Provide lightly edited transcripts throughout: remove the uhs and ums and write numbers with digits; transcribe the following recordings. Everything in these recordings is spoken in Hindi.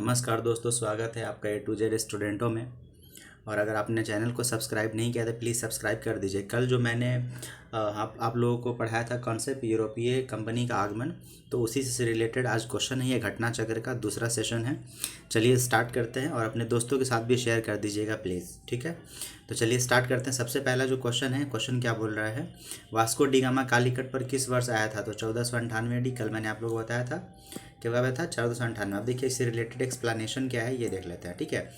नमस्कार दोस्तों, स्वागत है आपका ए टू जेड स्टूडेंटों में। और अगर आपने चैनल को सब्सक्राइब नहीं किया तो प्लीज़ सब्सक्राइब कर दीजिए। कल जो मैंने आप लोगों को पढ़ाया था कॉन्सेप्ट यूरोपीय कंपनी का आगमन, तो उसी से रिलेटेड आज क्वेश्चन है। ये घटना चक्र का दूसरा सेशन है। चलिए स्टार्ट करते हैं और अपने दोस्तों के साथ भी शेयर कर दीजिएगा प्लीज़, ठीक है। तो चलिए स्टार्ट करते हैं। सबसे पहला जो क्वेश्चन है, क्वेश्चन क्या बोल रहा है, वास्को डी गामा कालीकट पर किस वर्ष आया था? तो 1498 AD। कल मैंने आप लोगों को बताया था क्या बताया था, 1498। अब देखिए इससे रिलेटेड एक्सप्लेनेशन क्या है ये देख लेते हैं, ठीक है।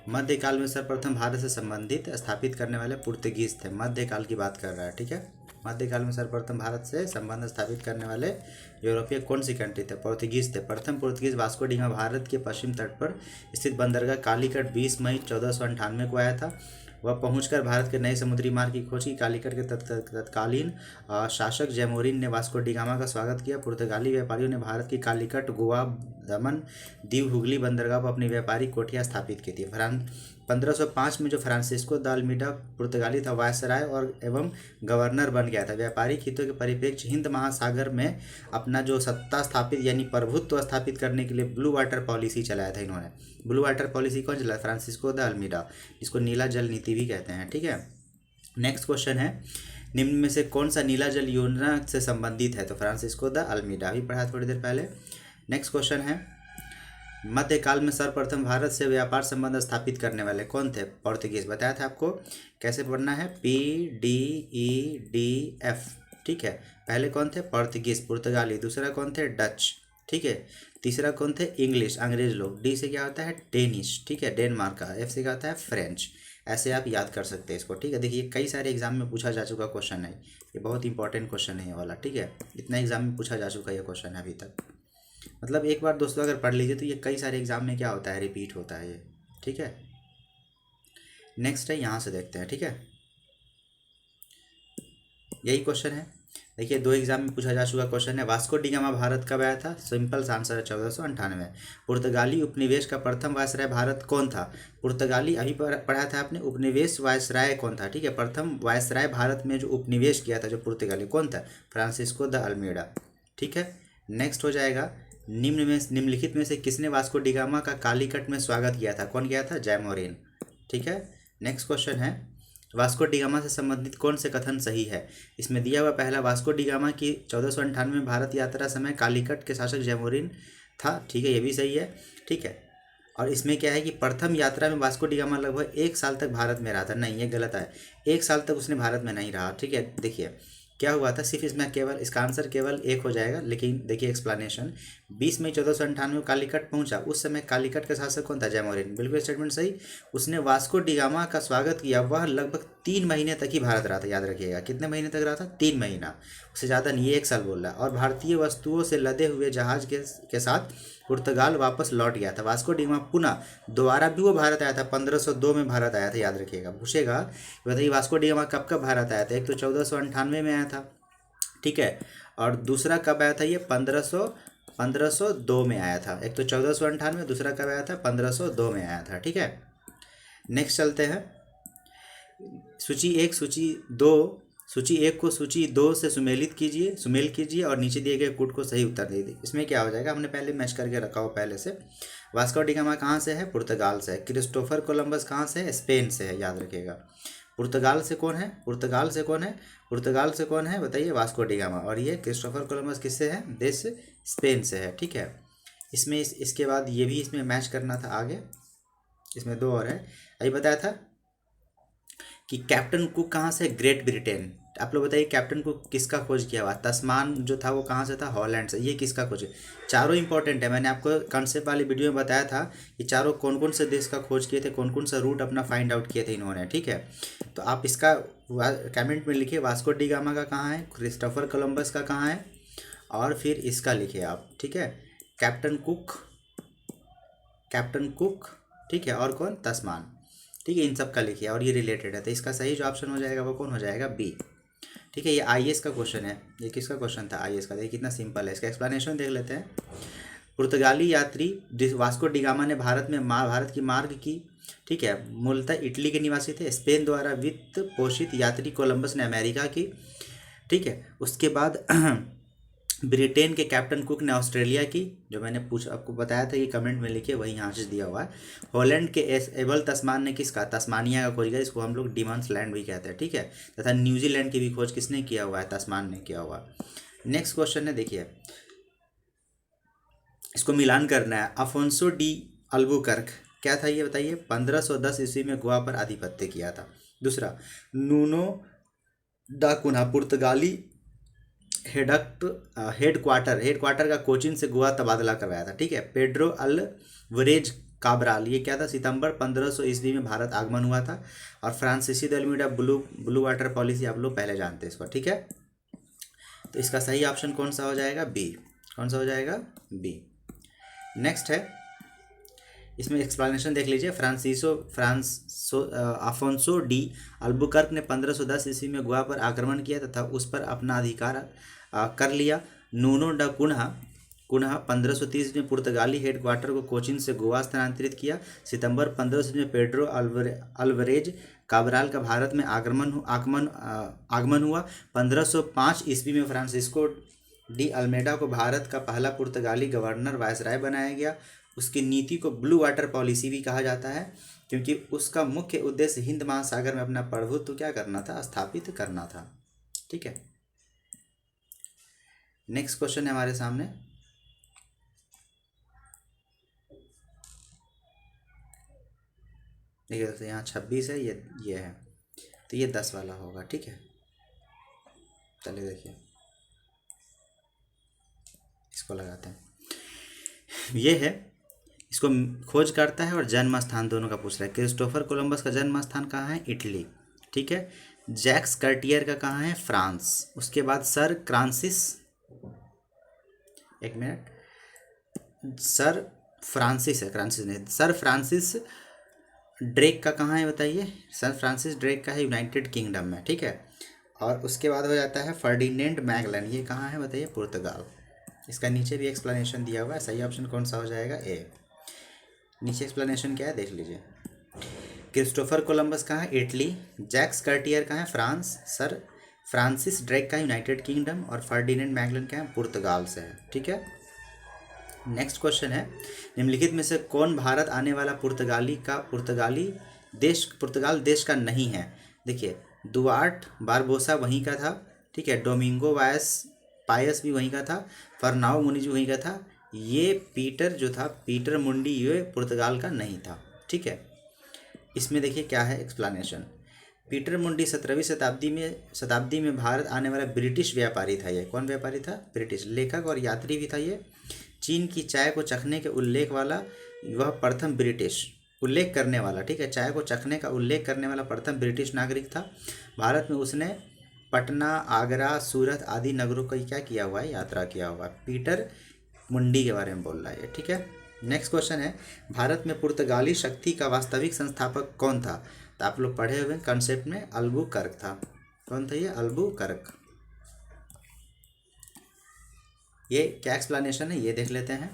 मध्यकाल में सर्वप्रथम भारत से संबंधित स्थापित करने वाले पुर्तगीज थे। मध्यकाल की बात कर रहा है, ठीक है। मध्यकाल में सर्वप्रथम भारत से संबंध स्थापित करने वाले यूरोपीय कौन सी कंट्री थे? पुर्तगीज थे। प्रथम Portuguese Vasco D gamma Bharat के पश्चिम तट पर स्थित बंदरगाह कालीकट 20 मई 1498 को आया था। वह पहुंचकर भारत के नए समुद्री मार्ग की खोज की। कालीकट के तत्कालीन शासक जैमोरिन ने वास्को डी गामा का स्वागत किया। पुर्तगाली व्यापारियों ने भारत की कालीकट, गोवा, दमन, दीव, हुगली बंदरगाह पर अपनी व्यापारिक कोठियाँ स्थापित की थी। 1505 में जो फ्रांसिस्को द अल्मीडा पुर्तगाली था वायसराय और एवं गवर्नर बन गया था। व्यापारिक हितों के परिप्रेक्ष्य हिंद महासागर में अपना जो सत्ता स्थापित यानी प्रभुत्व स्थापित करने के लिए ब्लू वाटर पॉलिसी चलाया था इन्होंने। ब्लू वाटर पॉलिसी कौन चलाया? फ्रांसिस्को द अल्मीडा, जिसको नीला जल नीति भी कहते हैं, ठीक है। नेक्स्ट क्वेश्चन है, निम्न में से कौन सा नीला जल योजना से संबंधित है? तो फ्रांसिस्को द अल्मीडा, भी पढ़ा थोड़ी देर पहले। नेक्स्ट क्वेश्चन है, मध्यकाल में सर्वप्रथम भारत से व्यापार संबंध स्थापित करने वाले कौन थे? पुर्तगीज। बताया था आपको कैसे पढ़ना है, PDEDF, ठीक है। पहले कौन थे? पुर्तगीज, पुर्तगाली। दूसरा कौन थे? डच, ठीक है। तीसरा कौन थे? इंग्लिश, अंग्रेज लोग। डी से क्या होता है? डेनिश, ठीक है, डेनमार्क का। एफ से क्या होता है? फ्रेंच। ऐसे आप याद कर सकते हैं इसको, ठीक है। देखिए कई सारे एग्जाम में पूछा जा चुका क्वेश्चन है, ये बहुत इंपॉर्टेंट क्वेश्चन है ये वाला, ठीक है। इतना एग्जाम में पूछा जा चुका है ये क्वेश्चन है अभी तक। मतलब एक बार दोस्तों अगर पढ़ लीजिए तो ये कई सारे एग्जाम में क्या होता है, रिपीट होता है ये, ठीक है। नेक्स्ट है, यहाँ से देखते हैं, ठीक है। यही क्वेश्चन है। देखिए दो एग्जाम में पूछा जा चुका क्वेश्चन है। वास्को डी गामा भारत कब आया था? सिंपल सा आंसर है 1498। पुर्तगाली उपनिवेश का प्रथम वायसराय भारत कौन था? पुर्तगाली अभी पढ़ा था आपने, उपनिवेश वायसराय कौन था, ठीक है। प्रथम वायसराय भारत में जो उपनिवेश किया था जो पुर्तगाली, कौन था? फ्रांसिस्को द अल्मीडा, ठीक है। नेक्स्ट हो जाएगा, निम्नलिखित में से किसने वास्को डी गामा का कालीकट में स्वागत किया था? कौन किया था? जैमोरिन, ठीक है। नेक्स्ट क्वेश्चन है, वास्को डी गामा से संबंधित कौन से कथन सही है? इसमें दिया हुआ पहला, वास्को डी गामा की 1498 में भारत यात्रा समय कालीकट के शासक जैमोरिन था, ठीक है, ये भी सही है, ठीक है। और इसमें क्या है कि प्रथम यात्रा में वास्को डी गामा लगभग 1 साल तक भारत में रहा था। नहीं, ये गलत है, 1 साल तक उसने भारत में नहीं रहा, ठीक है। देखिए क्या हुआ था, सिर्फ इसमें केवल इसका आंसर केवल एक हो जाएगा, लेकिन देखिए एक्सप्लेनेशन। 20 मई 1498 कालीकट पहुंचा। उस समय कालीकट का शासक कौन था? जैमोरिन। बिल्कुल स्टेटमेंट सही। उसने वास्को डी गामा का स्वागत किया। वह लगभग 3 महीने तक ही भारत रहा था, याद रखिएगा। कितने महीने तक रहा था? 3 महीना, उससे ज़्यादा नहीं, ये 1 साल बोल रहा है। और भारतीय वस्तुओं से लदे हुए जहाज के साथ पुर्तगाल वापस लौट गया था। वास्को डी गामा पुनः दोबारा भी वो भारत आया था, 1502 में भारत आया था, याद रखिएगा। पूछेगा बताइए वास्को डी गामा कब कब भारत आया था? एक तो 1498 में आया था, ठीक है। और दूसरा कब आया था? ये 1502 में आया था। एक तो 1498, दूसरा कब आया था? 1502 में आया था, ठीक है। नेक्स्ट चलते हैं, सूची 1 को सूची 2 से सुमेल कीजिए और नीचे दिए गए कूट को सही उत्तर दे दीजिए। इसमें क्या हो जाएगा, हमने पहले मैच करके रखा हो पहले से। वास्को डी गामा कहाँ से है? पुर्तगाल से है। क्रिस्टोफर कोलंबस कहाँ से है? स्पेन से है, याद रखिएगा। पुर्तगाल से कौन है? बताइए, वास्को डी गामा। और ये क्रिस्टोफर कोलंबस किससे है? देश स्पेन से है, ठीक है। इसमें इसके बाद ये भी इसमें मैच करना था आगे। इसमें 2 और है। अभी बताया था कि कैप्टन कुक कहाँ से? Great Britain. आप लोग बताइए कैप्टन कुक किसका खोज किया हुआ? तस्मान जो था वो कहाँ से था? हॉलैंड से। ये किसका खोज है? चारों इंपॉर्टेंट है। मैंने आपको कॉन्सेप्ट वाली वीडियो में बताया था कि चारों कौन कौन से देश का खोज किए थे, कौन कौन सा रूट अपना फाइंड आउट किए थे इन्होंने, ठीक है। तो आप इसका कमेंट में लिखिए, वास्को डी गामा का कहाँ है, क्रिस्टोफर कोलंबस का कहाँ है, और फिर इसका लिखिए आप, ठीक है। कैप्टन कुक, ठीक है। और कौन? तस्मान, ठीक है। इन सब का लिखिए और ये रिलेटेड है। तो इसका सही जो ऑप्शन हो जाएगा वो कौन हो जाएगा? बी, ठीक है। ये आईएएस का क्वेश्चन है। ये किसका क्वेश्चन था? आईएएस का। देखिए कितना सिंपल है। इसका एक्सप्लेनेशन देख लेते हैं। पुर्तगाली यात्री वास्को डी गामा ने भारत की मार्ग की, ठीक है। मूलतः इटली के निवासी थे। स्पेन द्वारा वित्त पोषित यात्री कोलंबस ने अमेरिका की, ठीक है। उसके बाद ब्रिटेन के कैप्टन कुक ने ऑस्ट्रेलिया की, जो मैंने पूछा आपको बताया था, ये कमेंट में लिखिए, वही यहाँ से दिया हुआ है। हॉलैंड के एबल तस्मान ने किसका, तस्मानिया का खोज किया, इसको हम लोग डिमन्स लैंड भी कहते हैं, ठीक है। तथा न्यूजीलैंड की भी खोज किसने किया हुआ है, तस्मान ने किया हुआ। नेक्स्ट क्वेश्चन है, देखिए इसको मिलान करना है। अफोंसो डी अल्बुकर्क क्या था ये बताइए, 1510 ईस्वी में गोवा पर आधिपत्य किया था। दूसरा, नूनो डा कुन्हा पुर्तगाली हेडक्वार्टर का कोचिन से गोवा तबादला करवाया था, ठीक है। पेड्रो अल्वरेज काब्राल, ये क्या था, सितंबर 1500 ईस्वी में भारत आगमन हुआ था। और फ्रांसीसी दे अल्मीडा ब्लू वाटर पॉलिसी आप लोग पहले जानते हैं इसको, ठीक है। तो इसका सही ऑप्शन कौन सा हो जाएगा, बी। कौन सा हो जाएगा, बी। नेक्स्ट है, इसमें एक्सप्लेनेशन देख लीजिए। अफोंसो डी अल्बुकर्क ने 1510 ईस्वी में गोवा पर आक्रमण किया तथा उस पर अपना अधिकार कर लिया। नूनो डा कुन्हा 1530 में पुर्तगाली हेडक्वार्टर को कोचिन से गोवा स्थानांतरित किया। सितंबर 1500 में पेड्रो अल्वरेज काब्राल का भारत में आगमन हुआ। 1505 ईस्वी में फ्रांसिस्को डी अल्मेडा को भारत का पहला पुर्तगाली गवर्नर वायसराय बनाया गया। उसकी नीति को ब्लू वाटर पॉलिसी भी कहा जाता है, क्योंकि उसका मुख्य उद्देश्य हिंद महासागर में अपना प्रभुत्व क्या करना था, स्थापित करना था, ठीक है। नेक्स्ट क्वेश्चन है हमारे सामने, देखिए दोस्तों यहाँ 26 है, ये है, तो ये 10 वाला होगा, ठीक है। चलिए देखिए इसको लगाते हैं, ये है, इसको खोज करता है और जन्म स्थान दोनों का पूछ रहा है। क्रिस्टोफर कोलंबस का जन्म स्थान कहाँ है, इटली, ठीक है। जैक्स कार्टियर का कहाँ है, फ्रांस। उसके बाद सर फ्रांसिस, एक मिनट, सर फ्रांसिस है, फ्रांसिस नहीं, सर फ्रांसिस ड्रेक का कहाँ है बताइए, सर फ्रांसिस ड्रेक का है यूनाइटेड किंगडम में, ठीक है। और उसके बाद हो जाता है फर्डिनेंड मैगलन, ये कहाँ है बताइए, पुर्तगाल। इसका नीचे भी एक्सप्लेनेशन दिया हुआ है, सही ऑप्शन कौन सा हो जाएगा, ए। नीचे एक्सप्लेनेशन क्या है देख लीजिए। क्रिस्टोफर कोलंबस कहाँ है, इटली। जैक्स कार्टियर कहाँ है, फ्रांस। सर फ्रांसिस ड्रेक का यूनाइटेड किंगडम। और फर्डिनेंड मैगलन क्या है, पुर्तगाल से है, ठीक है। नेक्स्ट क्वेश्चन है, निम्नलिखित में से कौन भारत आने वाला पुर्तगाल देश का नहीं है। देखिए दुआर्ट बारबोसा वहीं का था, ठीक है। डोमिंगो पायस भी वहीं का था। फरनाओ मुनिज भी वहीं का था। ये पीटर जो था, पीटर मुंडी, ये पुर्तगाल का नहीं था, ठीक है। इसमें देखिए क्या है एक्सप्लेनेशन। पीटर मुंडी 17वीं शताब्दी में भारत आने वाला ब्रिटिश व्यापारी था। ये कौन व्यापारी था, ब्रिटिश। लेखक और यात्री भी था ये। चीन की चाय को चखने के उल्लेख वाला वह प्रथम ब्रिटिश उल्लेख करने वाला, ठीक है, चाय को चखने का उल्लेख करने वाला प्रथम ब्रिटिश नागरिक था। भारत में उसने पटना, आगरा, सूरत आदि नगरों का क्या किया हुआ है, यात्रा किया हुआ है। पीटर मुंडी के बारे में बोल रहा है, ठीक है। नेक्स्ट क्वेश्चन है, भारत में पुर्तगाली शक्ति का वास्तविक संस्थापक कौन था। तो आप लोग पढ़े हुए कंसेप्ट में अल्बुकर्क था। कौन था ये, अल्बुकर्क। ये क्या एक्सप्लेनेशन है ये देख लेते हैं।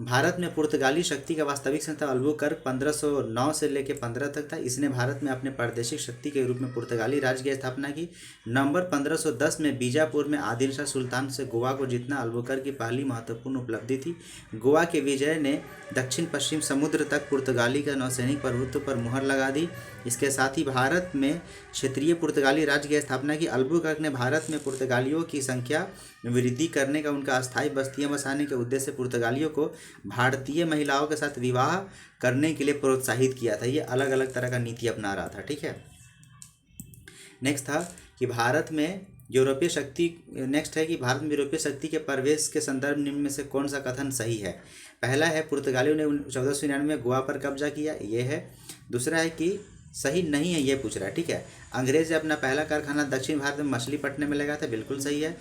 भारत में पुर्तगाली शक्ति का वास्तविक संस्थापक अल्बुकर्क 1509 से लेकर 15 तक था। इसने भारत में अपने प्रादेशिक शक्ति के रूप में पुर्तगाली राज्य की स्थापना की। नवंबर 1510 में बीजापुर में आदिल शाह सुल्तान से गोवा को जीतना अल्बुकर्क की पहली महत्वपूर्ण उपलब्धि थी। गोवा के विजय ने दक्षिण पश्चिम समुद्र तक पुर्तगाली का नौसैनिक प्रभुत्व पर मुहर लगा दी। इसके साथ ही भारत में क्षेत्रीय पुर्तगाली राज्य की स्थापना की। अल्बुकर्क ने भारत में पुर्तगालियों की संख्या वृद्धि करने का, उनका अस्थायी बस्तियां बसाने के उद्देश्य से पुर्तगालियों को भारतीय महिलाओं के साथ विवाह करने के लिए प्रोत्साहित किया था। ये अलग अलग तरह का नीति अपना रहा था, ठीक है। नेक्स्ट था कि भारत में यूरोपीय शक्ति के प्रवेश के संदर्भ निम्न में से कौन सा कथन सही है। पहला है, पुर्तगालियों ने 1499 में गोवा पर कब्जा किया, ये है। दूसरा है कि सही नहीं है, ये पूछ रहा है, ठीक है। अंग्रेज ने अपना पहला कारखाना दक्षिण भारत में मछली पट्टने में लगा था, बिल्कुल सही है।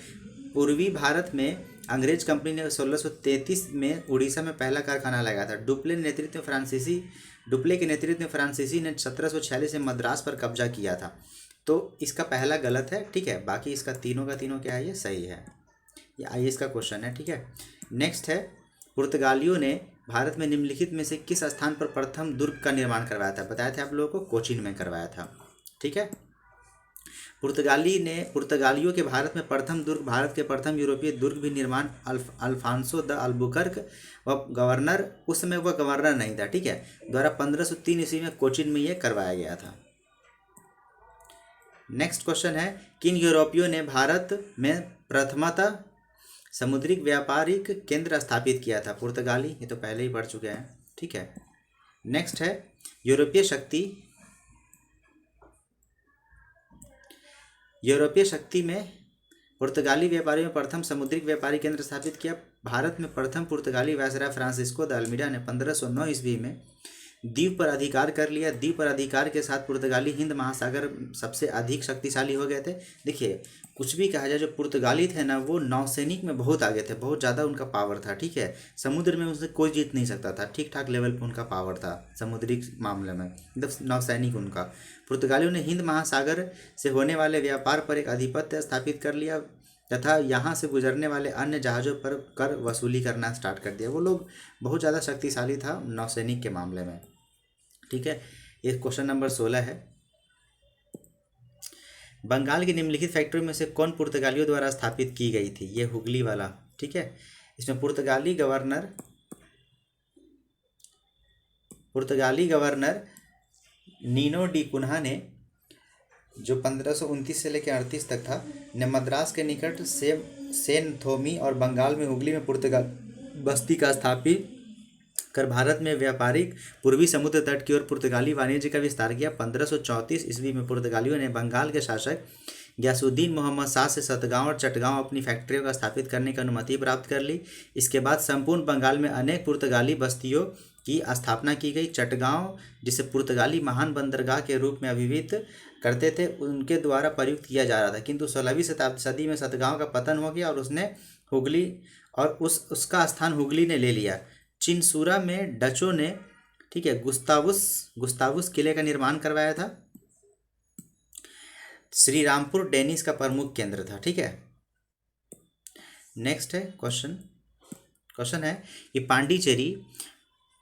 पूर्वी भारत में अंग्रेज कंपनी ने 1633 में उड़ीसा में पहला कारखाना लगाया था। डुप्ले के नेतृत्व में फ्रांसीसी ने 1746 में मद्रास पर कब्जा किया था। तो इसका पहला गलत है, ठीक है। बाकी इसका तीनों का तीनों क्या है, ये सही है। ये आइए इसका क्वेश्चन है, ठीक है। नेक्स्ट है, पुर्तगालियों ने भारत में निम्नलिखित में से किस स्थान पर प्रथम दुर्ग का निर्माण करवाया था। बताया था आप लोगों को, कोचीन में करवाया था, ठीक है। पुर्तगालियों के भारत में प्रथम दुर्ग, भारत के प्रथम यूरोपीय दुर्ग भी निर्माण अल्फांसो द अल्बुकर्क व गवर्नर, उस समय वह गवर्नर नहीं था, ठीक है, द्वारा 1503 ईस्वी में कोचिन में ये करवाया गया था। नेक्स्ट क्वेश्चन है, किन यूरोपियों ने भारत में प्रथमतः समुद्रिक व्यापारिक केंद्र स्थापित किया था? पुर्तगाली, ये तो पहले ही पढ़ चुके हैं, ठीक है। नेक्स्ट है, यूरोपीय शक्ति में पुर्तगाली व्यापारियों में प्रथम समुद्रिक व्यापारिक केंद्र स्थापित किया। भारत में प्रथम पुर्तगाली वायसराय फ्रांसिस्को द अल्मीडा ने 1509 ईस्वी में द्वीप पर अधिकार कर लिया। द्वीप पर अधिकार के साथ पुर्तगाली हिंद महासागर सबसे अधिक शक्तिशाली हो गए थे। देखिए, कुछ भी कहा जाए, जो पुर्तगाली थे ना, वो नौसैनिक में बहुत आगे थे, बहुत ज़्यादा उनका पावर था, ठीक है। समुद्र में उनसे कोई जीत नहीं सकता था, ठीक ठाक लेवल पे उनका पावर था समुद्री मामले में, मतलब नौसैनिक उनका। पुर्तगालियों ने हिंद महासागर से होने वाले व्यापार पर एक आधिपत्य स्थापित कर लिया तथा यहाँ से गुजरने वाले अन्य जहाज़ों पर कर वसूली करना स्टार्ट कर दिया। वो लोग बहुत ज़्यादा शक्तिशाली था नौसैनिक के मामले में, ठीक है। ये क्वेश्चन नंबर 16 है, बंगाल की निम्नलिखित फैक्ट्री में से कौन पुर्तगालियों द्वारा स्थापित की गई थी? ये हुगली वाला, ठीक है। इसमें पुर्तगाली गवर्नर नीनो डी कुन्हा ने, जो 1529 से लेकर 38 तक था, ने मद्रास के निकट सेनथोमी और बंगाल में हुगली में पुर्तगाल बस्ती का स्थापित कर भारत में व्यापारिक पूर्वी समुद्र तट की ओर पुर्तगाली वाणिज्य का विस्तार किया। 1534 ईस्वी में पुर्तगालियों ने बंगाल के शासक गयासुद्दीन मोहम्मद शाह से सतगांव और चटगांव अपनी फैक्ट्रियों का स्थापित करने की अनुमति प्राप्त कर ली। इसके बाद संपूर्ण बंगाल में अनेक पुर्तगाली बस्तियों की स्थापना की गई। चटगांव, जिसे पुर्तगाली महान बंदरगाह के रूप में अभिहित करते थे, उनके द्वारा प्रयुक्त किया जा रहा था, किंतु 16वीं सदी में सतगांव का पतन हो गया और उसका स्थान हुगली ने ले लिया। चिनसूरा में डचों ने, ठीक है, गुस्तावुस किले का निर्माण करवाया था। श्री रामपुर डेनिस का प्रमुख केंद्र था, ठीक है। नेक्स्ट है क्वेश्चन है कि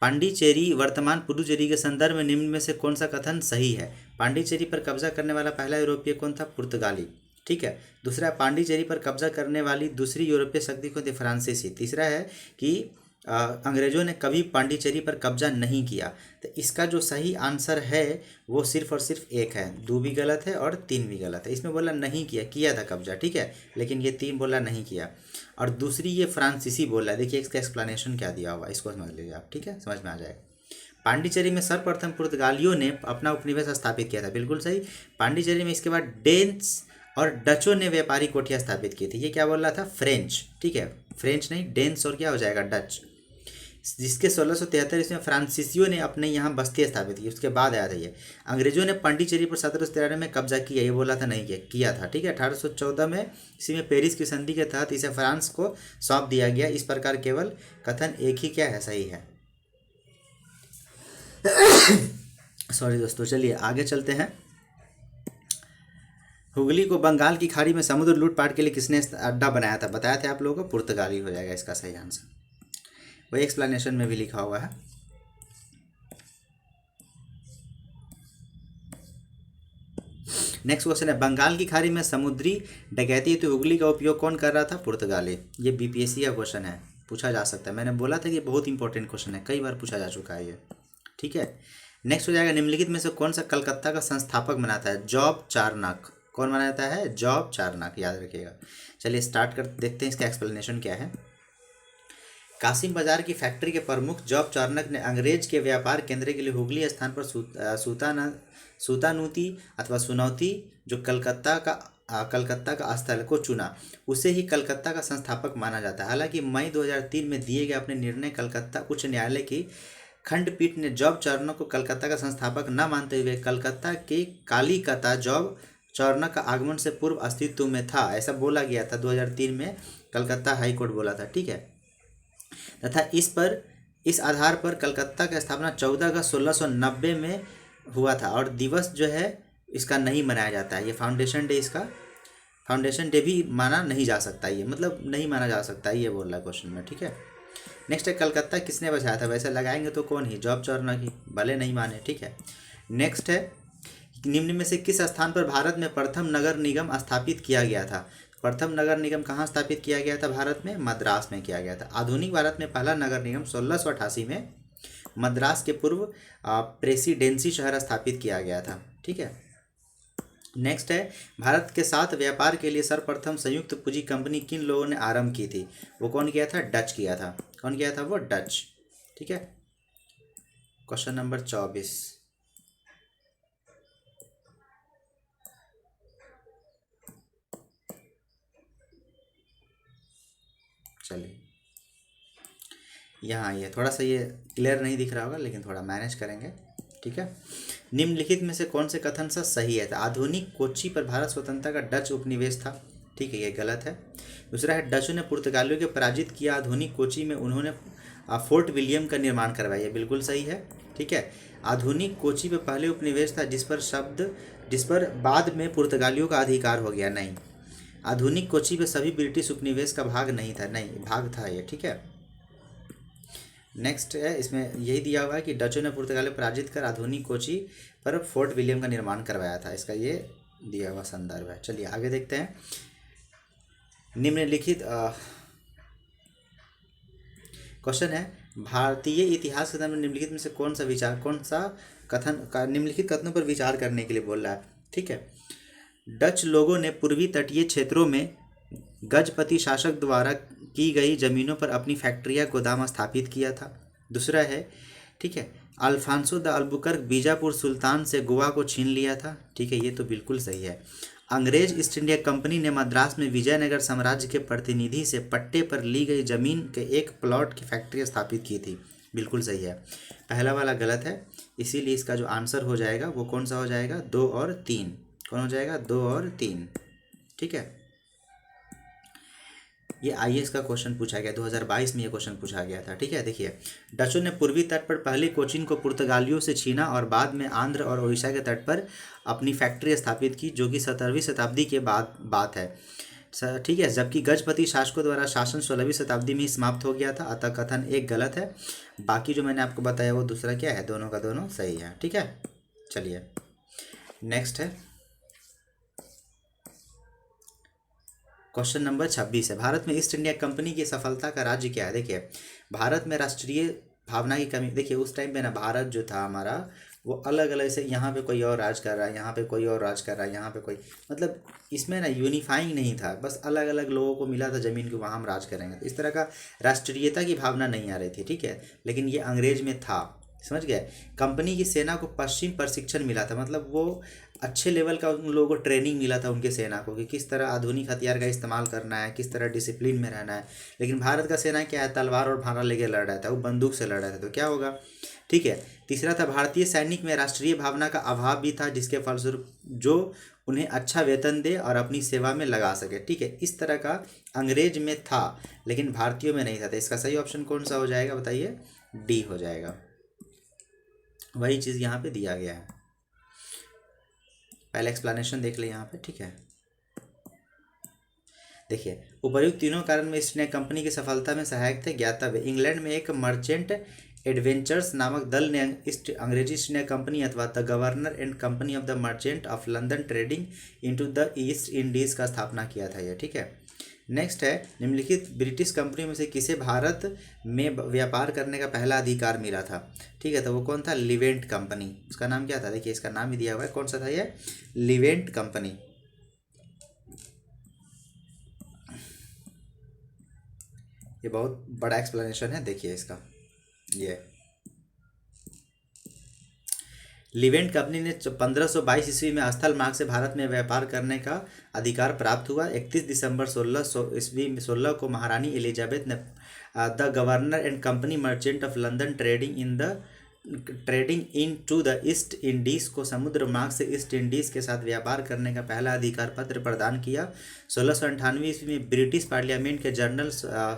पांडिचेरी वर्तमान पुडुचेरी के संदर्भ में निम्न में से कौन सा कथन सही है? पांडिचेरी पर कब्जा करने वाला पहला यूरोपीय कौन था? पुर्तगाली, ठीक है। दूसरा, पांडिचेरी पर कब्जा करने वाली दूसरी यूरोपीय शक्ति कौन थी? फ्रांसीसी। तीसरा है कि अंग्रेजों ने कभी पांडिचेरी पर कब्जा नहीं किया। तो इसका जो सही आंसर है वो सिर्फ और सिर्फ एक है, 2 भी गलत है और 3 भी गलत है। इसमें बोला नहीं किया था कब्जा, ठीक है, लेकिन ये 3 बोला नहीं किया। और दूसरी ये फ्रांसीसी बोला है। देखिए इसका एक्सप्लेनेशन क्या दिया हुआ, इसको समझ लीजिए आप, ठीक है, समझ में आ जाएगा। पांडिचेरी में सर्वप्रथम पुर्तगालियों ने अपना उपनिवेश स्थापित किया था, बिल्कुल सही। पांडिचेरी में इसके बाद डेन्स और डचों ने व्यापारिक कोठियाँ स्थापित की थी। ये क्या बोल रहा था? फ्रेंच, ठीक है, फ्रेंच नहीं, डेन्स और क्या हो जाएगा? डच। जिसके 1673 इसमें फ्रांसीसियों ने अपने यहाँ बस्ती स्थापित की, उसके बाद आया था ये। अंग्रेजों ने पांडिचेरी पर 1793 में कब्जा किया, ये बोला था नहीं किया था, ठीक है। 1814 में इसी में पेरिस की संधि के तहत इसे फ्रांस को सौंप दिया गया। इस प्रकार केवल कथन एक ही क्या है? सही है। सॉरी दोस्तों, चलिए आगे चलते हैं। हुगली को बंगाल की खाड़ी में समुद्र लूटपाट के लिए किसने अड्डा बनाया था? बताया था आप लोगों को, पुर्तगाली हो जाएगा इसका सही आंसर। वही एक्सप्लेनेशन में भी लिखा हुआ है। नेक्स्ट क्वेश्चन है, बंगाल की खाड़ी में समुद्री डकैती हेतु हुगली का उपयोग कौन कर रहा था? पुर्तगाली। ये बीपीएससी का क्वेश्चन है, पूछा जा सकता है। मैंने बोला था कि बहुत इंपॉर्टेंट क्वेश्चन है, कई बार पूछा जा चुका है ये, ठीक है। नेक्स्ट हो जाएगा, निम्नलिखित में से कौन सा कलकत्ता का संस्थापक बनाता है? जॉब चार्नक। कौन बनाता है? जॉब चार्नक, याद रखिएगा। चलिए स्टार्ट कर देखते हैं, इसका एक्सप्लेनेशन क्या है। कासिम बाजार की फैक्ट्री के प्रमुख जॉब चार्नक ने अंग्रेज के व्यापार केंद्र के लिए हुगली स्थान पर सूतानूती अथवा सुनौती, जो कलकत्ता का स्थल को चुना। उसे ही कलकत्ता का संस्थापक माना जाता है। हालांकि मई 2003 में दिए गए अपने निर्णय कलकत्ता उच्च न्यायालय की खंडपीठ ने जॉब चार्नक को कलकत्ता का संस्थापक न मानते हुए कलकत्ता के कालीकता जॉब चार्नक का आगमन से पूर्व अस्तित्व में था, ऐसा बोला गया था। 2003 में कलकत्ता हाईकोर्ट बोला था, ठीक है। तथा इस आधार पर कलकत्ता की स्थापना 14 अगस्त 1690 में हुआ था और दिवस जो है इसका नहीं मनाया जाता है। ये फाउंडेशन डे भी माना नहीं जा सकता, ये मतलब नहीं माना जा सकता, ये बोल रहा है क्वेश्चन में, ठीक है। नेक्स्ट है, कलकत्ता किसने बसाया था? वैसे लगाएंगे तो कौन ही? जॉब चार्नक ही, भले नहीं माने, ठीक है। नेक्स्ट है निम्न में से किस स्थान पर भारत में प्रथम नगर निगम स्थापित किया गया था? प्रथम नगर निगम कहाँ स्थापित किया गया था भारत में? मद्रास में किया गया था। आधुनिक भारत में पहला नगर निगम 1688 में मद्रास के पूर्व प्रेसिडेंसी शहर स्थापित किया गया था। ठीक है। नेक्स्ट है, भारत के साथ व्यापार के लिए सर्वप्रथम संयुक्त पूंजी कंपनी किन लोगों ने आरंभ की थी? वो कौन किया था? डच किया था। कौन किया था? वो डच। ठीक है। Question number 24। चलिए यहाँ ये थोड़ा सा ये क्लियर नहीं दिख रहा होगा, लेकिन थोड़ा मैनेज करेंगे। ठीक है। निम्नलिखित में से कौन से कथन सा सही है? आधुनिक कोच्चि पर भारत स्वतंत्रता का डच उपनिवेश था। ठीक है, ये गलत है। दूसरा है, डचों ने पुर्तगालियों को पराजित किया। आधुनिक कोच्चि में उन्होंने फोर्ट विलियम का निर्माण करवाया। ये बिल्कुल सही है। ठीक है। आधुनिक कोच्चि पर पहले उपनिवेश था जिस पर बाद में पुर्तगालियों का अधिकार हो गया। नहीं, आधुनिक कोच्चि पे सभी ब्रिटिश उपनिवेश का भाग नहीं था। नहीं, भाग था ये। ठीक है। नेक्स्ट है, इसमें यही दिया हुआ है कि डचों ने पुर्तगाल को पराजित कर आधुनिक कोच्चि पर फोर्ट विलियम का निर्माण करवाया था। इसका ये दिया हुआ संदर्भ है। चलिए आगे देखते हैं। निम्नलिखित क्वेश्चन है, भारतीय इतिहास के में निम्नलिखित में से कौन सा कथन का निम्नलिखित कथनों पर विचार करने के लिए बोल रहा है? ठीक है। डच लोगों ने पूर्वी तटीय क्षेत्रों में गजपति शासक द्वारा की गई जमीनों पर अपनी फैक्ट्रियां गोदाम स्थापित किया था। दूसरा है, ठीक है, अल्फांसो द अल्बुकर्क बीजापुर सुल्तान से गोवा को छीन लिया था। ठीक है, ये तो बिल्कुल सही है। अंग्रेज ईस्ट इंडिया कंपनी ने मद्रास में विजयनगर साम्राज्य के प्रतिनिधि से पट्टे पर ली गई जमीन के एक प्लॉट की फैक्ट्री स्थापित की थी। बिल्कुल सही है। पहला वाला गलत है, इसीलिए इसका जो आंसर हो जाएगा वो कौन सा हो जाएगा? 2 और 3। कौन हो जाएगा? 2 और 3। ठीक है। ये आईएएस का क्वेश्चन पूछा गया 2022 में, ये क्वेश्चन पूछा गया था। ठीक है। देखिए, डचों ने पूर्वी तट पर पहले कोचीन को पुर्तगालियों से छीना और बाद में आंध्र और उड़ीसा के तट पर अपनी फैक्ट्री स्थापित की, जो कि 17वीं शताब्दी के बाद बात है। ठीक है। जबकि गजपति शासकों द्वारा शासन 16वीं शताब्दी में ही समाप्त हो गया था। अतः कथन एक गलत है। बाकी जो मैंने आपको बताया वो दूसरा क्या है? दोनों का दोनों सही है। ठीक है। चलिए नेक्स्ट है, क्वेश्चन नंबर 26 है, भारत में ईस्ट इंडिया कंपनी की सफलता का राज्य क्या है? देखिए, भारत में राष्ट्रीय भावना की कमी। देखिए, उस टाइम पे ना भारत जो था हमारा, वो अलग अलग से, यहाँ पे कोई और राज कर रहा है, यहाँ पे कोई और राज कर रहा है, यहाँ पे कोई, मतलब इसमें ना यूनिफाइंग नहीं था। बस अलग अलग लोगों को मिला था ज़मीन को, वहाँ हम राज करेंगे। तो इस तरह का राष्ट्रीयता की भावना नहीं आ रही थी। ठीक है। लेकिन ये अंग्रेज में था, समझ गए। कंपनी की सेना को पश्चिम प्रशिक्षण मिला था, मतलब वो अच्छे लेवल का उन लोगों को ट्रेनिंग मिला था उनके सेना को कि किस तरह आधुनिक हथियार का इस्तेमाल करना है, किस तरह डिसिप्लिन में रहना है। लेकिन भारत का सेना क्या है? तलवार और भाला लेके लड़ रहा था, वो बंदूक से लड़ रहा था। तो क्या होगा? ठीक है। तीसरा था, भारतीय सैनिक में राष्ट्रीय भावना का अभाव भी था, जिसके फलस्वरूप जो उन्हें अच्छा वेतन दे और अपनी सेवा में लगा सके। ठीक है। इस तरह का अंग्रेज में था, लेकिन भारतीयों में नहीं था। तो इसका सही ऑप्शन कौन सा हो जाएगा? बताइए। डी हो जाएगा। वही चीज़ यहाँ पे दिया गया है। पहले एक्सप्लेनेशन देख ले यहाँ पे। ठीक है। देखिए, उपर्युक्त तीनों कारण में ईस्ट इंडिया कंपनी की सफलता में सहायक थे ज्ञातव्य। इंग्लैंड में एक मर्चेंट एडवेंचर्स नामक दल ने अंग्रेजी ईस्ट इंडिया कंपनी अथवा the governor and company of the merchant of London trading into the East Indies का स्थापना किया था ये। ठीक है। नेक्स्ट है, निम्नलिखित ब्रिटिश कंपनियों में से किसे भारत में व्यापार करने का पहला अधिकार मिला था? ठीक है। तो वो कौन था? Leivand company. उसका नाम क्या था? देखिए, इसका नाम ही दिया हुआ है। कौन सा था ये? Leivand company. ये बहुत बड़ा एक्सप्लेनेशन है, देखिए इसका। ये लिवेंट कंपनी ने 1522 ईस्वी में स्थल मार्ग से भारत में व्यापार करने का अधिकार प्राप्त हुआ। 31 दिसंबर 1600 ईस्वी में 16 को महारानी एलिजाबेथ ने the governor and company merchant of London trading into the East Indies को समुद्र मार्ग से ईस्ट इंडीज़ के साथ व्यापार करने का पहला अधिकार पत्र प्रदान किया। 1698 ईस्वी में ब्रिटिश पार्लियामेंट के जनरल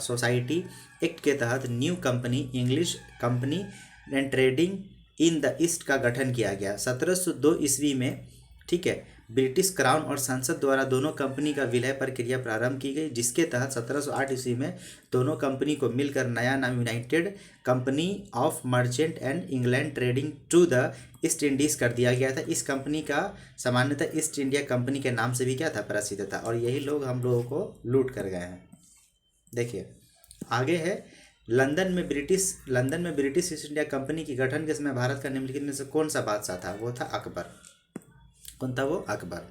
सोसाइटी एक्ट के तहत new company English company and trading in the east का गठन किया गया। 1702 ईस्वी में, ठीक है, ब्रिटिश क्राउन और संसद द्वारा दोनों कंपनी का विलय प्रक्रिया प्रारंभ की गई, जिसके तहत 1708 ईस्वी में दोनों कंपनी को मिलकर नया नाम United Company of Merchant and England trading to the East Indies कर दिया गया था। इस कंपनी का सामान्यतः ईस्ट इंडिया कंपनी के नाम से भी क्या था, प्रसिद्ध था, और यही लोग हम लोगों को लूट कर गए हैं। देखिए आगे है, लंदन में ब्रिटिश ईस्ट इंडिया कंपनी की गठन के समय भारत का निम्नलिखित में से कौन सा बादशाह था? वो था अकबर। कौन था वो? अकबर।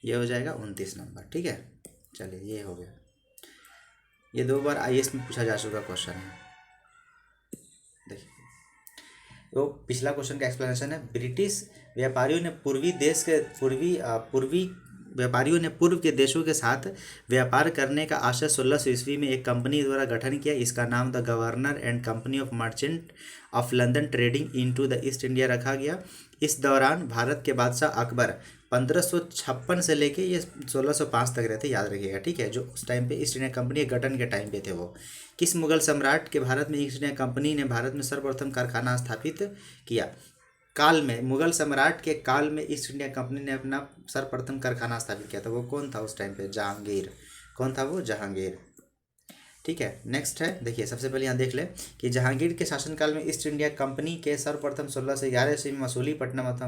ये हो जाएगा 29 नंबर। ठीक है, चलिए ये हो गया। ये 2 बार आईएएस में पूछा जा चुका क्वेश्चन है। देखिए वो पिछला क्वेश्चन का एक्सप्लेनेशन है। ब्रिटिश व्यापारियों ने पूर्व के देशों के साथ व्यापार करने का आशय 1600 ईस्वी में एक कंपनी द्वारा गठन किया। इसका नाम the governor and company of merchant of London trading into the east India रखा गया। इस दौरान भारत के बादशाह अकबर 1556 से लेके ये 1605 तक रहते, याद रखिएगा। ठीक है, जो उस टाइम पे ईस्ट इंडिया कंपनी के गठन के टाइम पे थे वो। किस मुगल सम्राट के भारत में ईस्ट इंडिया कंपनी ने भारत में सर्वप्रथम कारखाना स्थापित किया? काल में, मुगल सम्राट के काल में ईस्ट इंडिया कंपनी ने अपना सर्वप्रथम कारखाना स्थापित किया था। वो कौन था उस टाइम पे? जहांगीर। कौन था वो? जहांगीर। ठीक है, नेक्स्ट है, देखिए सबसे पहले यहाँ देख ले कि जहांगीर के शासनकाल में ईस्ट इंडिया कंपनी के सर्वप्रथम 16 से 11 ईस्वी में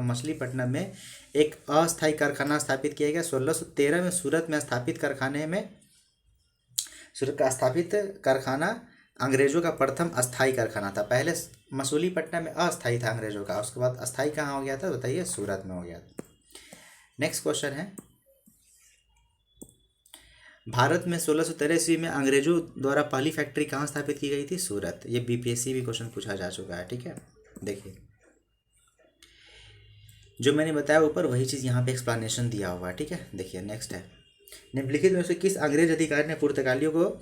मछलीपट्टनम में एक अस्थायी कारखाना स्थापित किया गया। 1613 में सूरत में स्थापित कारखाना अंग्रेजों का प्रथम अस्थायी कारखाना था। पहले मसूलीपट्टनम में अस्थायी था अंग्रेजों का, उसके बाद अस्थायी कहाँ हो गया था बताइए? सूरत में हो गया था। नेक्स्ट क्वेश्चन है, भारत में 1613 ईस्वी में अंग्रेजों द्वारा पहली फैक्ट्री कहाँ स्थापित की गई थी? सूरत। ये बीपीएससी भी क्वेश्चन पूछा जा चुका है। ठीक है, देखिए जो मैंने बताया ऊपर वही चीज़ यहाँ पे एक्सप्लेनेशन दिया हुआ है। ठीक है, देखिए नेक्स्ट है, निम्नलिखित में से किस अंग्रेज अधिकारी ने पुर्तगालियों को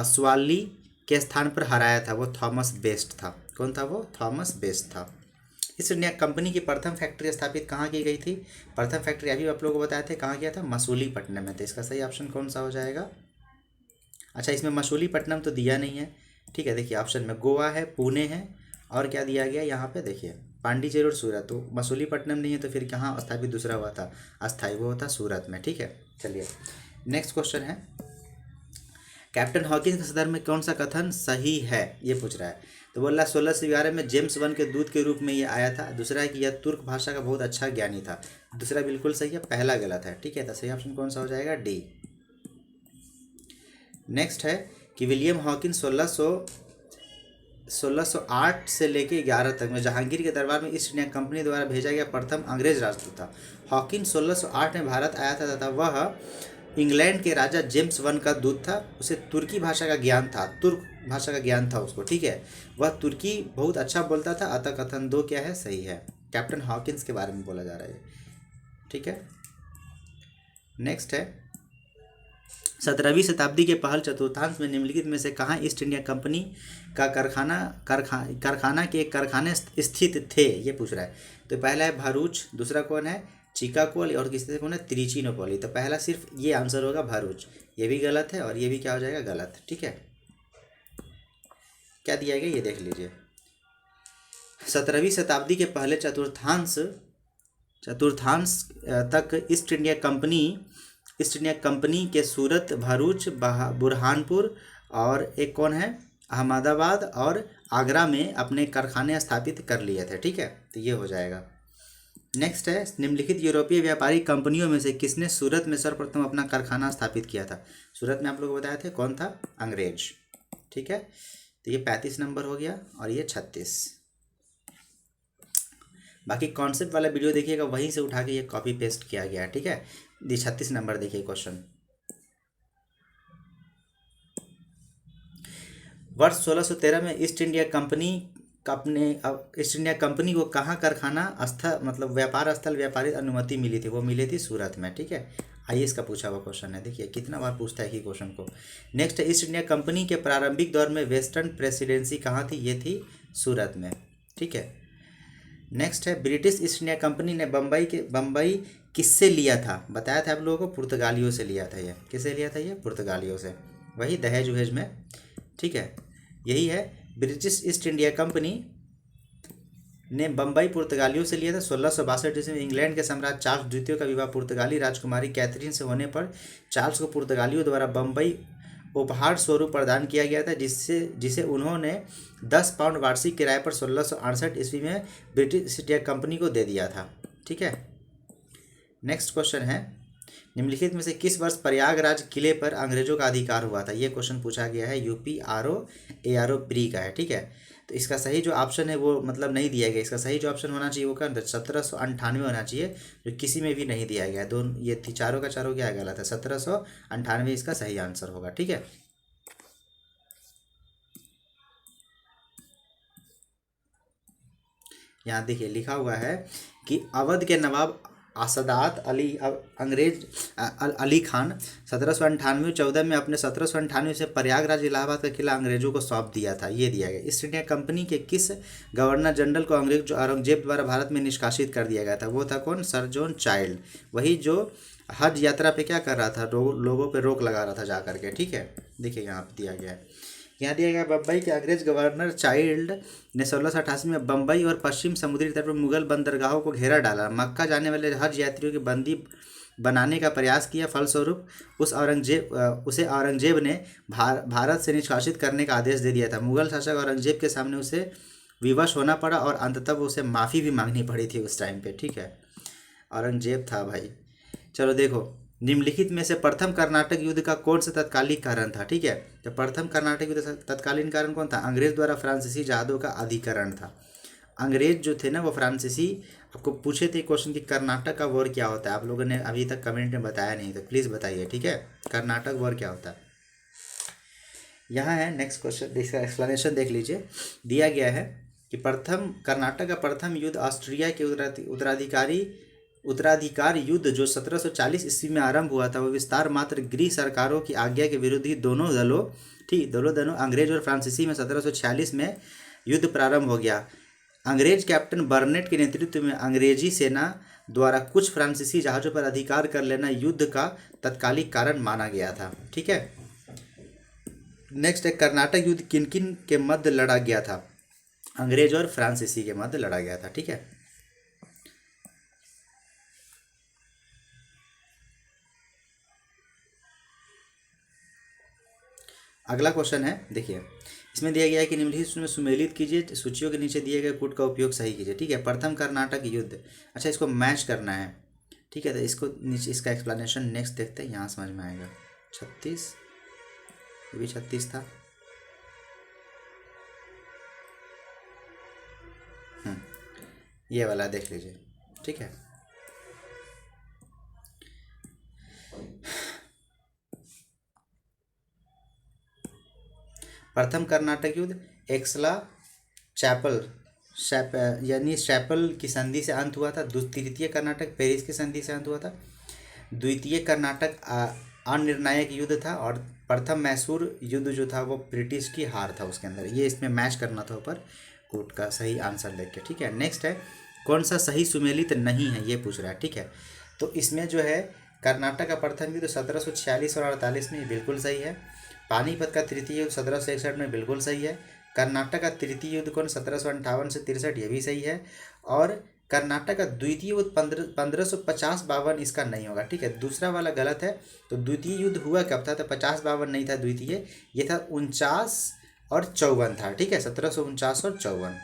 स्वाली के स्थान पर हराया था? वो थॉमस बेस्ट था। कौन था वो? थॉमस बेस्ट था। ईस्ट इंडिया कंपनी की प्रथम फैक्ट्री स्थापित कहाँ की गई थी? प्रथम फैक्ट्री अभी आप लोगों को बताए थे कहाँ किया था? मसूलीपट्टनम में। तो इसका सही ऑप्शन कौन सा हो जाएगा? अच्छा, इसमें मसूलीपट्टनम तो दिया नहीं है। ठीक है, देखिए ऑप्शन में गोवा है, पुणे है, और क्या दिया गया यहाँ पे? देखिए पांडिचेरी और सूरत। तो मसूलीपट्टनम नहीं है तो फिर कहाँ स्थापित दूसरा हुआ था अस्थायी? वो होता सूरत में। ठीक है, चलिए नेक्स्ट क्वेश्चन है, कैप्टन हॉकिंस के संदर्भ में कौन सा कथन सही है? ये पूछ रहा है। तो बोल रहा 1611 में जेम्स वन के दूत के रूप में ये आया था। दूसरा है कि यह तुर्क भाषा का बहुत अच्छा ज्ञानी था। दूसरा बिल्कुल सही है, पहला गलत है। ठीक है, तो सही ऑप्शन कौन सा हो जाएगा? डी। नेक्स्ट है कि विलियम हॉकिंस 1608 से लेके 11 तक में जहांगीर के दरबार में ईस्ट इंडिया कंपनी द्वारा भेजा गया प्रथम अंग्रेज राजदूत था। हॉकिंस 1608 में भारत आया था तथा वह इंग्लैंड के राजा जेम्स वन का दूत था। उसे तुर्की भाषा का ज्ञान था, उसको। ठीक है, वह तुर्की बहुत अच्छा बोलता था। अतः कथन 2 क्या है? सही है। कैप्टन हॉकिंस के बारे में बोला जा रहा है। ठीक है, नेक्स्ट है, 17वीं शताब्दी के पहल चतुर्थांश में निम्नलिखित में से कहाँ ईस्ट इंडिया कंपनी का कारखाने स्थित थे? ये पूछ रहा है। तो पहला है भरूच, दूसरा कौन है? चिकागोल, और किसी से कौन है? त्रिचिनोपोली। तो पहला सिर्फ ये आंसर होगा भरूच। ये भी गलत है और ये भी क्या हो जाएगा? गलत। ठीक है, क्या दिया गया ये देख लीजिए। 17वीं शताब्दी के पहले चतुर्थांश तक ईस्ट इंडिया कंपनी के सूरत, भरूच, बुरहानपुर और एक कौन है? अहमदाबाद और आगरा में अपने कारखाने स्थापित कर लिए थे। ठीक है, तो ये हो जाएगा। नेक्स्ट है, निम्नलिखित यूरोपीय व्यापारिक कंपनियों में से किसने सूरत में सर्वप्रथम अपना कारखाना स्थापित किया था? सूरत में आप लोग बताए थे कौन था? अंग्रेज। ठीक है, तो ये 35 नंबर हो गया और ये 36। बाकी कॉन्सेप्ट वाला वीडियो देखिएगा, वहीं से उठा के ये कॉपी पेस्ट किया गया है। ठीक है, ये 36 नंबर देखिए क्वेश्चन। वर्ष 1613 में ईस्ट इंडिया कंपनी को कहाँ कारखाना व्यापार स्थल व्यापारिक अनुमति मिली थी? वो मिली थी सूरत में। ठीक है, आईएएस का पूछा हुआ क्वेश्चन है। देखिए कितना बार पूछता है कि क्वेश्चन को। नेक्स्ट है, ईस्ट इंडिया कंपनी के प्रारंभिक दौर में वेस्टर्न प्रेसिडेंसी कहाँ थी? ये थी सूरत में। ठीक है, नेक्स्ट है, ब्रिटिश ईस्ट इंडिया कंपनी ने बम्बई किससे लिया था? बताया था आप लोगों को, पुर्तगालियों से लिया था। ये किससे लिया था? ये पुर्तगालियों से, वही दहेज वहेज में। ठीक है, यही है ब्रिटिश ईस्ट इंडिया कंपनी ने बम्बई पुर्तगालियों से लिया था 1662 ईस्वी में। इंग्लैंड के सम्राट चार्ल्स द्वितीय का विवाह पुर्तगाली राजकुमारी कैथरीन से होने पर चार्ल्स को पुर्तगालियों द्वारा बम्बई उपहार स्वरूप प्रदान किया गया था, जिससे जिसे उन्होंने 10 पाउंड वार्षिक किराए पर 1668 ईस्वी में ब्रिटिश ईस्ट इंडिया कंपनी को दे दिया था। ठीक है, नेक्स्ट क्वेश्चन है, निम्नलिखित में से किस वर्ष प्रयागराज किले पर अंग्रेजों का अधिकार हुआ था? ये क्वेश्चन पूछा गया है, यूपी आरओ एआरओ प्री का है। ठीक है, तो इसका सही जो ऑप्शन है वो मतलब नहीं दिया गया। इसका सही जो ऑप्शन होना चाहिए वो क्या होता है? 1798 होना चाहिए, जो किसी में भी नहीं दिया गया है। दोनों ये थी, चारों का चारों क्या गलत है। 1798 इसका सही आंसर होगा। ठीक है, यहाँ देखिए लिखा हुआ है कि अवध के नवाब असदात अली अंग्रेज अली खान 1798 में अपने 1798 से प्रयागराज इलाहाबाद का किला अंग्रेजों को सौंप दिया था। ये दिया गया। ईस्ट इंडिया कंपनी के किस गवर्नर जनरल को अंग्रेज जो औरंगजेब द्वारा भारत में निष्कासित कर दिया गया था? वो था कौन? सर जॉन चाइल्ड, वही जो हज यात्रा पे क्या कर रहा था? लोगों पे रोक लगा रहा था जा करके। ठीक है, देखिए यहाँ पे दिया गया है, यहाँ दिया गया बम्बई के अंग्रेज गवर्नर चाइल्ड ने 1688 में बम्बई और पश्चिम समुद्री तट पर मुगल बंदरगाहों को घेरा डाला। मक्का जाने वाले हज यात्रियों की बंदी बनाने का प्रयास किया। फलस्वरूप उसे औरंगजेब ने भारत से निष्कासित करने का आदेश दे दिया था। मुगल शासक औरंगजेब के सामने उसे विवश होना पड़ा और अंततः उसे माफ़ी भी मांगनी पड़ी थी उस टाइम पे। ठीक है, औरंगजेब था भाई। चलो देखो, निम्नलिखित में से प्रथम कर्नाटक युद्ध का कौन सा तत्कालीन कारण था? ठीक है, तो प्रथम कर्नाटक युद्ध तत्कालीन कारण कौन था? अंग्रेज द्वारा फ्रांसीसी जहाज़ों का अधिकरण था। अंग्रेज जो थे ना वो फ्रांसीसी, आपको पूछे थे क्वेश्चन कि कर्नाटक का वॉर क्या होता है, आप लोगों ने अभी तक कमेंट में बताया नहीं, तो प्लीज़ बताइए। ठीक है, कर्नाटक वॉर क्या होता है? यहाँ है नेक्स्ट क्वेश्चन, इसका एक्सप्लेनेशन देख लीजिए। दिया गया है कि प्रथम कर्नाटक का प्रथम युद्ध ऑस्ट्रिया के उत्तराधिकार युद्ध जो 1740 ईस्वी में आरंभ हुआ था, वो विस्तार मात्र गृह सरकारों की आज्ञा के विरुद्ध ही दोनों दलों अंग्रेज और फ्रांसीसी में 1746 में युद्ध प्रारंभ हो गया। अंग्रेज कैप्टन बर्नेट के नेतृत्व में अंग्रेजी सेना द्वारा कुछ फ्रांसीसी जहाज़ों पर अधिकार कर लेना युद्ध का तत्कालिक कारण माना गया था। ठीक है, नेक्स्ट है, कर्नाटक युद्ध किन किन के मध्य लड़ा गया था? अंग्रेज और फ्रांसीसी के मध्य लड़ा गया था। ठीक है, अगला क्वेश्चन है, देखिए इसमें दिया गया है कि निम्नलिखित में सुमेलित कीजिए, सूचियों के नीचे दिए गए कूट का उपयोग सही कीजिए। ठीक है, प्रथम कर्नाटक युद्ध, अच्छा इसको मैच करना है। ठीक है, तो इसको नीचे इसका एक्सप्लेनेशन नेक्स्ट देखते हैं, यहाँ समझ में आएगा। 36, ये भी 36 था। ये वाला देख लीजिए। ठीक है, प्रथम कर्नाटक युद्ध एक्सला यानी शैपल की संधि से अंत हुआ था। तृतीय कर्नाटक पेरिस की संधि से अंत हुआ था। द्वितीय कर्नाटक अनिर्णायक युद्ध था, और प्रथम मैसूर युद्ध जो था वो ब्रिटिश की हार था उसके अंदर। ये इसमें मैच करना था ऊपर कोट का सही आंसर लेके। ठीक है, नेक्स्ट है, कौन सा सही सुमेलित नहीं है, ये पूछ रहा है। ठीक है, तो इसमें जो है कर्नाटक का प्रथम युद्ध 1746 और 48 में बिल्कुल सही है। पानीपत का तृतीय युद्ध 1761 में बिल्कुल सही है। कर्नाटक का तृतीय युद्ध कौन 1758 से 63, ये भी सही है। और कर्नाटक का द्वितीय युद्ध 1550-52 इसका नहीं होगा। ठीक है, दूसरा वाला गलत है। तो द्वितीय युद्ध हुआ कब था? तो 50-52 नहीं था द्वितीय, ये था 49 और 54 था। ठीक है, 1749 और 54।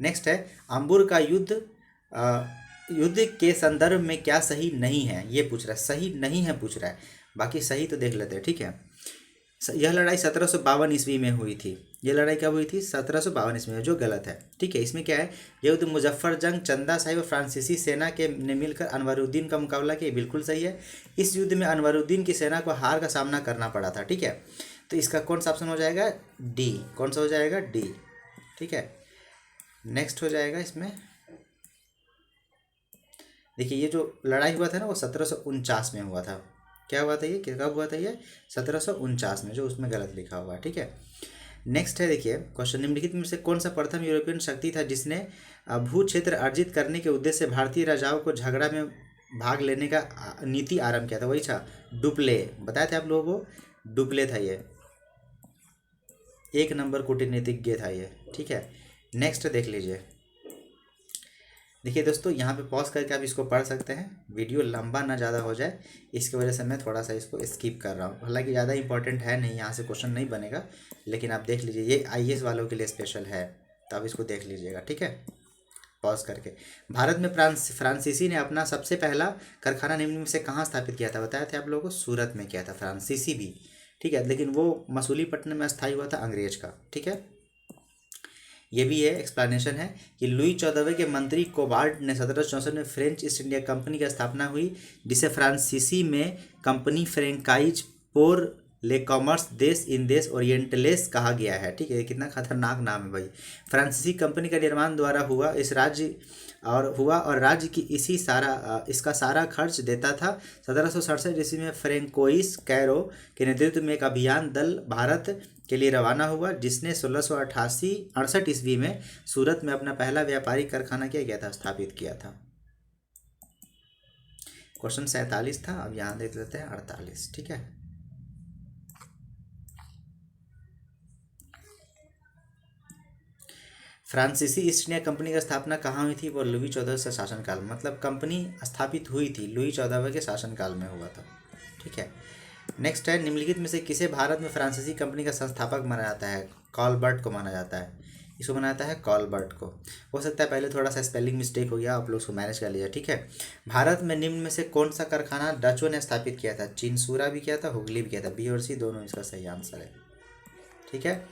नेक्स्ट है, अंबुर का युद्ध के संदर्भ में क्या सही नहीं है, ये पूछ रहा है। सही नहीं है पूछ रहा है, बाकी सही तो देख लेते हैं। ठीक है, यह लड़ाई 1752 ईस्वी में हुई थी। ये लड़ाई कब हुई थी? 1752 ईस्वी में, जो गलत है। ठीक है, इसमें क्या है, यह युद्ध मुजफ्फर जंग, चंदा साहिब और फ्रांसीसी सेना के ने मिलकर अनवरुद्दीन का मुकाबला किया, बिल्कुल सही है। इस युद्ध में अनवरुद्दीन की सेना को हार का सामना करना पड़ा था। ठीक है, तो इसका कौन सा ऑप्शन हो जाएगा? डी। कौन सा हो जाएगा? डी। ठीक है, नेक्स्ट हो जाएगा इसमें, देखिए ये जो लड़ाई हुआ था ना वो 1749 में हुआ था। क्या हुआ था ये, कब हुआ था ये? 1749 में, जो उसमें गलत लिखा हुआ है। ठीक है, नेक्स्ट है, देखिए क्वेश्चन, निम्नलिखित में से कौन सा प्रथम यूरोपियन शक्ति था जिसने भू क्षेत्र अर्जित करने के उद्देश्य से भारतीय राजाओं को झगड़ा में भाग लेने का नीति आरंभ किया था? वही था डुप्ले, बताए थे आप लोगों को, डुप्ले था ये। एक नंबर कूटनीतिज्ञ था ये, ठीक है। नेक्स्ट देख लीजिए। देखिए दोस्तों, यहाँ पे पॉज करके आप इसको पढ़ सकते हैं, वीडियो लंबा ना ज़्यादा हो जाए, इसकी वजह से मैं थोड़ा सा इसको स्किप कर रहा हूँ। हालांकि ज़्यादा इंपॉर्टेंट है नहीं, यहाँ से क्वेश्चन नहीं बनेगा, लेकिन आप देख लीजिए, ये आईएएस वालों के लिए स्पेशल है, तो आप इसको देख लीजिएगा, ठीक है, पॉज करके। भारत में फ्रांसीसी ने अपना सबसे पहला कारखाना निम्न में से कहाँ स्थापित किया था? बताया था आप लोगों को, सूरत में किया था फ्रांसीसी भी, ठीक है, लेकिन वो मसूलीपट्टनम में स्थायी हुआ था अंग्रेज का, ठीक है। ये भी है एक्सप्लेनेशन है कि लुई 14वें के मंत्री कोबार्ड ने 1764 में फ्रेंच ईस्ट इंडिया कंपनी की स्थापना हुई, जिसे फ्रांसीसी में कंपनी फ्रेंकाइज पोर ले कॉमर्स देश इन देश ओरिएंटलेस कहा गया है, ठीक है। कितना खतरनाक नाम है भाई। फ्रांसीसी कंपनी का निर्माण द्वारा हुआ और राज्य की इसका सारा खर्च देता था। 1767 ईस्वी में फ्रेंकोइस कैरो के नेतृत्व में एक अभियान दल भारत के लिए रवाना हुआ, जिसने 1668 ईस्वी में सूरत में अपना पहला व्यापारिक कारखाना किया गया था, स्थापित किया था। क्वेश्चन 47 था, अब यहाँ देख लेते हैं 48, ठीक है। फ्रांसीसी ईस्ट इंडिया कंपनी की स्थापना कहाँ हुई थी? वो लुई 14 से शासनकाल, मतलब कंपनी स्थापित हुई थी लुई 14वें के शासनकाल में हुआ था, ठीक है। नेक्स्ट है, निम्नलिखित में से किसे भारत में फ्रांसीसी कंपनी का संस्थापक माना जाता है? कॉलबर्ट को माना जाता है, इसको माना जाता है कॉलबर्ट को। हो सकता है पहले थोड़ा सा स्पेलिंग मिस्टेक हो गया, आप लोग उसको मैनेज कर लीजिए, ठीक है। भारत में निम्न में से कौन सा कारखाना डचों ने स्थापित किया था? चिंसूरा भी किया था, हुगली भी किया था, बी और सी दोनों इसका सही आंसर है, ठीक है।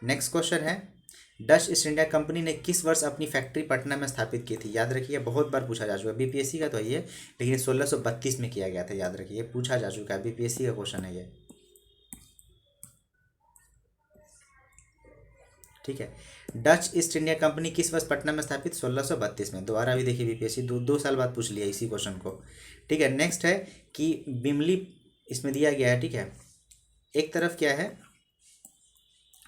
नेक्स्ट क्वेश्चन है, डच ईस्ट इंडिया कंपनी ने किस वर्ष अपनी फैक्ट्री पटना में स्थापित की थी? याद रखिए, बहुत बार पूछा जा चुका है, बीपीएससी का तो है ये, लेकिन 1632 में किया गया था, याद रखिए, पूछा जा चुका है, बीपीएससी का क्वेश्चन है ये, ठीक है। डच ईस्ट इंडिया कंपनी किस वर्ष पटना में स्थापित? 1632 में। दोबारा भी देखिए, बीपीएससी दो साल बाद पूछ लिया इसी क्वेश्चन को, ठीक है। नेक्स्ट है कि बिमली इसमें दिया गया है, ठीक है। एक तरफ क्या है,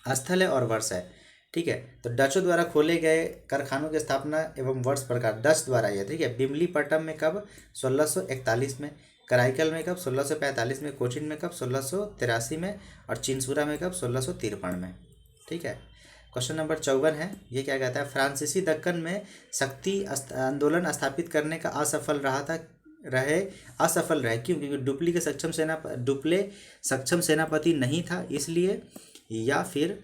स्थल है और वर्ष है, ठीक है। तो डचों द्वारा खोले गए कारखानों की स्थापना एवं वर्ष प्रकार डच द्वारा है, ठीक है। बिमलीपट्टम में कब? 1641 में। कराईकल में कब? 1645 में। कोचीन में कब? 1683 में। और चिंसूरा में कब? 1653 में, ठीक है। क्वेश्चन नंबर 54 है, ये क्या कहता है? फ्रांसीसी दक्कन में शक्ति आंदोलन स्थापित करने का असफल रहे क्यों? क्योंकि डुप्ले सक्षम सेनापति नहीं था इसलिए, या फिर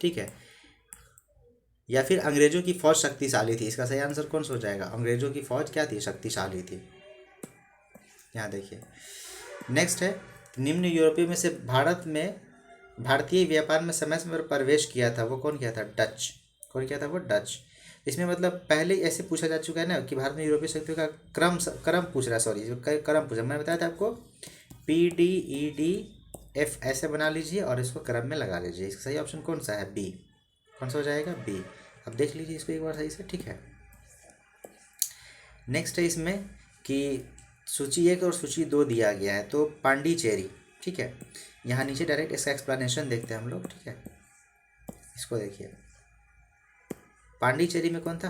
ठीक है, या फिर अंग्रेजों की फौज शक्तिशाली थी। इसका सही आंसर कौन सा हो जाएगा? अंग्रेजों की फौज क्या थी? शक्तिशाली थी। यहाँ देखिए, नेक्स्ट है, निम्न यूरोपीय में से भारतीय व्यापार में समय समय पर प्रवेश किया था, वो कौन किया था? डच। कौन किया था? वो डच। इसमें मतलब पहले ऐसे पूछा जा चुका है ना कि भारत में यूरोपीय शक्तियों का क्रम पूछ रहा है, सॉरी क्रम पूछा, मैंने बताया था आपको, PDEDF ऐसे बना लीजिए और इसको क्रम में लगा लीजिए। इसका सही ऑप्शन कौन सा है? बी। कौन सा हो जाएगा? बी। अब देख लीजिए इसको एक बार सही से, ठीक है। नेक्स्ट है इसमें कि सूची 1 और सूची 2 दिया गया है, तो पांडिचेरी, ठीक है। यहाँ नीचे डायरेक्ट इसका एक्सप्लेनेशन देखते हैं हम लोग, ठीक है। इसको देखिए, पांडिचेरी में कौन था?